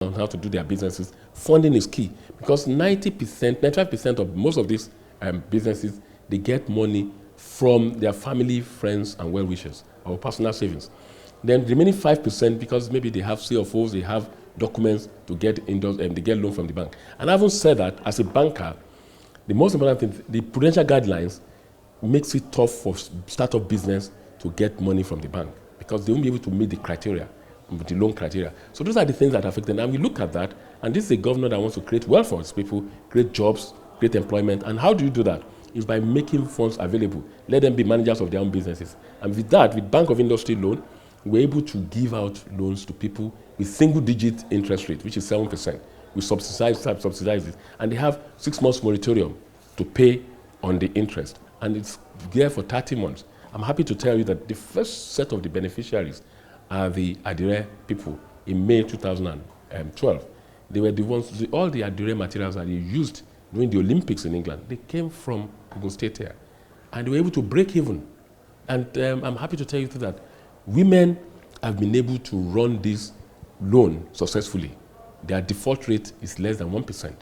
on how to do their businesses, funding is key because 90%, 95% of most of these businesses, they get money from their family, friends, and well-wishers or personal savings. Then the remaining 5%, because maybe they have CFOs, they have documents to get they get loan from the bank. And having said that, as a banker, the most important thing, the prudential guidelines makes it tough for startup business to get money from the bank because they won't be able to meet the criteria, the loan criteria. So those are the things that affect them. And we look at that, and this is a governor that wants to create wealth for its people, create jobs, create employment. And how do you do that? Is by making funds available. Let them be managers of their own businesses. And with that, with Bank of Industry loan, we're able to give out loans to people with single-digit interest rate, which is 7%. We subsidize it. And they have 6 months moratorium to pay on the interest. And it's there for 30 months. I'm happy to tell you that the first set of the beneficiaries are the Adire people in May 2012. They were the ones, all the Adire materials that they used during the Olympics in England, they came from Ogun State here. And they were able to break even. And I'm happy to tell you that women have been able to run this loan successfully. Their default rate is less than 1%.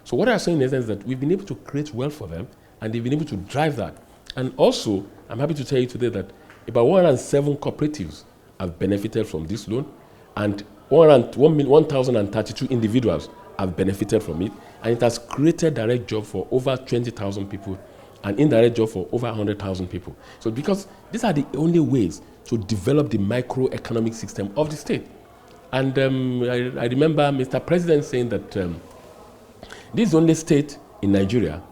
So what I'm saying is that we've been able to create wealth for them, and they've been able to drive that. And also, I'm happy to tell you today that about 107 cooperatives have benefited from this loan, and 1,032 individuals have benefited from it, and it has created direct job for over 20,000 people and indirect job for over 100,000 people. So because these are the only ways to develop the microeconomic system of the state. And I remember Mr. President saying that this is the only state in Nigeria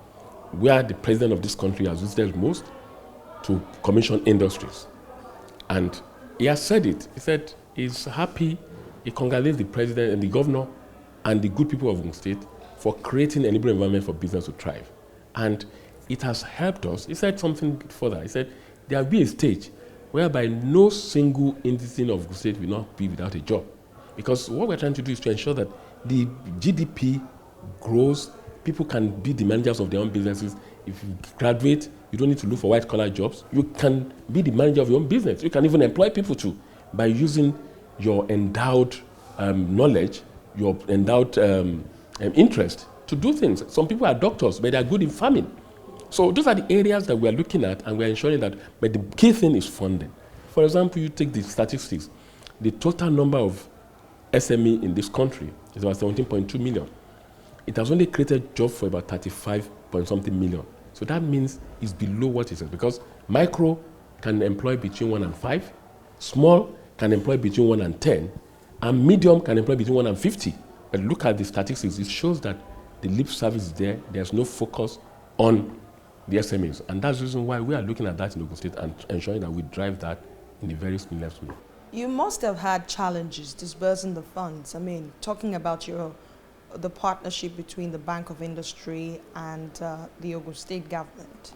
where the president of this country has visited most to commission industries. And he has said it. He said he's happy, he congratulates the president and the governor and the good people of Ogun State for creating an enabling environment for business to thrive. And it has helped us. He said something further. He said there will be a stage whereby no single entity of Ogun State will not be without a job. Because what we're trying to do is to ensure that the GDP grows, people can be the managers of their own businesses. If you graduate, you don't need to look for white-collar jobs. You can be the manager of your own business. You can even employ people too by using your endowed knowledge, your endowed interest to do things. Some people are doctors, but they are good in farming. So those are the areas that we are looking at, and we are ensuring that, but the key thing is funding. For example, you take the statistics. The total number of SME in this country is about 17.2 million. It has only created jobs for about 35 point something million. So that means it's below what it is, because micro can employ between 1 and 5, small can employ between 1 and 10, and medium can employ between 1 and 50. But look at the statistics, it shows that the lip service is there, there's no focus on the SMEs. And that's the reason why we are looking at that in Ogun State and ensuring that we drive that in a very seamless way. You must have had challenges disbursing the funds. I mean, talking about the partnership between the Bank of Industry and the Ogun State government.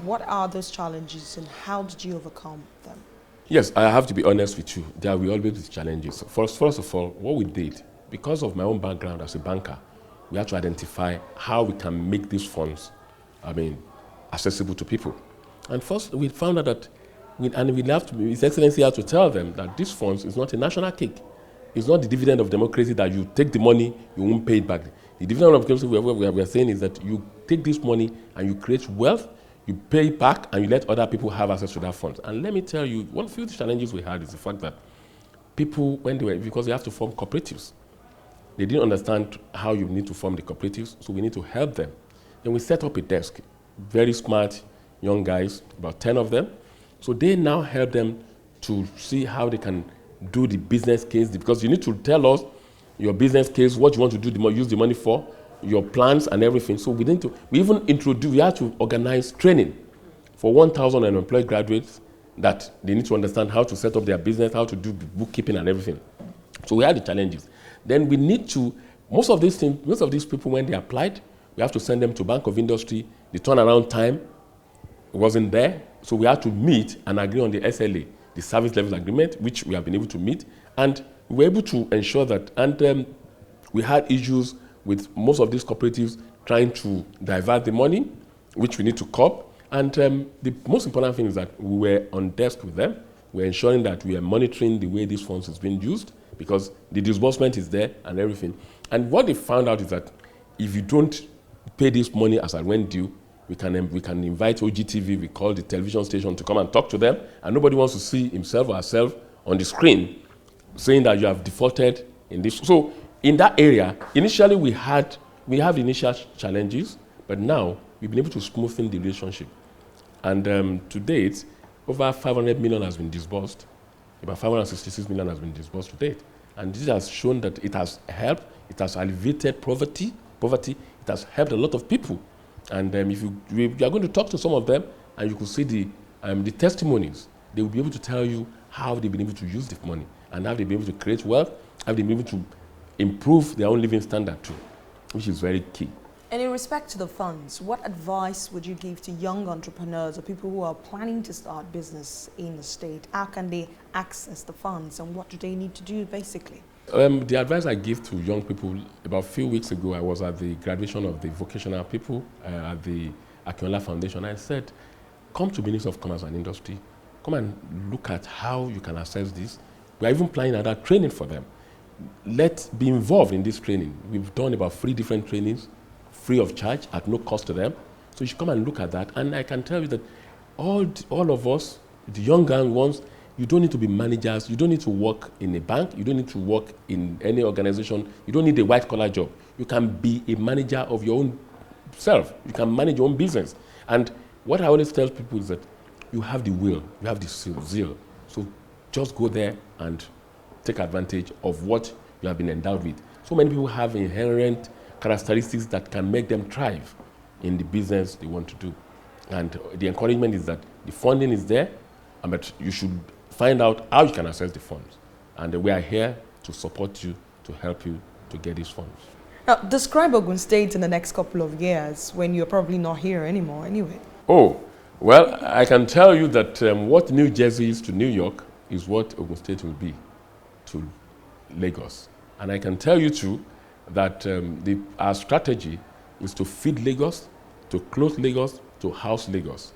What are those challenges and how did you overcome them? Yes, I have to be honest with you. There will always be challenges. First of all, what we did, because of my own background as a banker, we had to identify how we can make these funds, accessible to people. And first, we found out that, His Excellency had to tell them that these funds is not a national cake. It's not the dividend of democracy that you take the money, you won't pay it back. The dividend of democracy we are saying is that you take this money and you create wealth, you pay it back, and you let other people have access to that fund. And let me tell you, one of the challenges we had is the fact that people, because they have to form cooperatives, they didn't understand how you need to form the cooperatives, so we need to help them. Then we set up a desk, very smart young guys, about 10 of them. So they now help them to see how they can do the business case, because you need to tell us your business case, what you want to do, use the money for, your plans and everything. So we have to organize training for 1,000 unemployed graduates that they need to understand how to set up their business, how to do bookkeeping and everything. So we had the challenges. Then we need to, most of these people, when they applied, we have to send them to Bank of Industry. The turnaround time wasn't there. So we had to meet and agree on the SLA, the service level agreement, which we have been able to meet. And we were able to ensure that, and we had issues with most of these cooperatives trying to divert the money, which we need to curb. And the most important thing is that we were on desk with them. We're ensuring that we are monitoring the way these funds is being used, because the disbursement is there and everything. And what they found out is that if you don't pay this money as at when due, we can invite OGTV, we call the television station to come and talk to them, and nobody wants to see himself or herself on the screen saying that you have defaulted in this. So in that area, initially we have initial challenges, but now we've been able to smoothen the relationship. And to date, over 500 million has been disbursed. About 566 million has been disbursed to date. And this has shown that it has helped, it has alleviated poverty, it has helped a lot of people. And if you are going to talk to some of them, and you could see the testimonies, they will be able to tell you how they've been able to use the money, and how they've been able to create wealth, how they've been able to improve their own living standard too, which is very key. And in respect to the funds, what advice would you give to young entrepreneurs or people who are planning to start business in the state? How can they access the funds, and what do they need to do basically? The advice I give to young people, about a few weeks ago, I was at the graduation of the vocational people at the Akinola Foundation. I said, come to Ministry of Commerce and Industry, come and look at how you can access this. We are even planning another training for them. Let's be involved in this training. We've done about 3 different trainings, free of charge, at no cost to them. So you should come and look at that. And I can tell you that all of us, the young ones, you don't need to be managers. You don't need to work in a bank. You don't need to work in any organization. You don't need a white-collar job. You can be a manager of your own self. You can manage your own business. And what I always tell people is that you have the will, you have the zeal. So just go there and take advantage of what you have been endowed with. So many people have inherent characteristics that can make them thrive in the business they want to do. And the encouragement is that the funding is there, but you should find out how you can access the funds. And we are here to support you, to help you to get these funds. Now, describe Ogun State in the next couple of years when you're probably not here anymore anyway. Oh, well, I can tell you that what New Jersey is to New York is what Ogun State will be to Lagos. And I can tell you too that our strategy is to feed Lagos, to close Lagos, to house Lagos,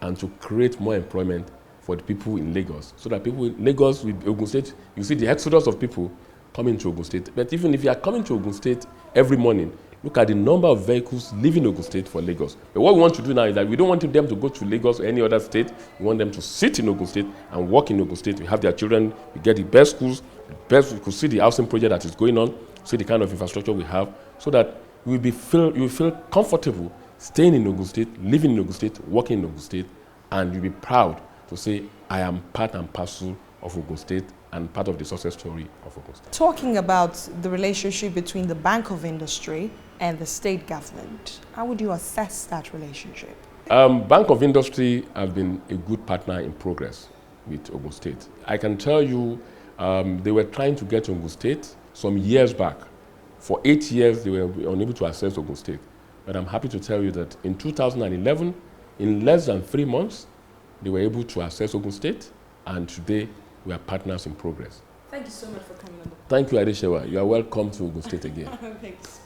and to create more employment for the people in Lagos, so that people in Lagos with Ogun State, you see the exodus of people coming to Ogun State. But even if you are coming to Ogun State every morning, look at the number of vehicles leaving Ogun State for Lagos. But what we want to do now is that we don't want them to go to Lagos or any other state. We want them to sit in Ogun State and work in Ogun State. We have their children, we get the best schools, you could see the housing project that is going on, see the kind of infrastructure we have, so that you will feel comfortable staying in Ogun State, living in Ogun State, working in Ogun State, and you'll be proud to say, I am part and parcel of Ogun State and part of the success story of Ogun State. Talking about the relationship between the Bank of Industry and the state government, how would you assess that relationship? Bank of Industry have been a good partner in progress with Ogun State. I can tell you, they were trying to get to Ogun State some years back. For 8 years, they were unable to access Ogun State. But I'm happy to tell you that in 2011, in less than 3 months, they were able to access Ogun State, and today we are partners in progress. Thank you so much for coming on. Thank you, Adeshewa. You are welcome to Ogun State again. Thanks.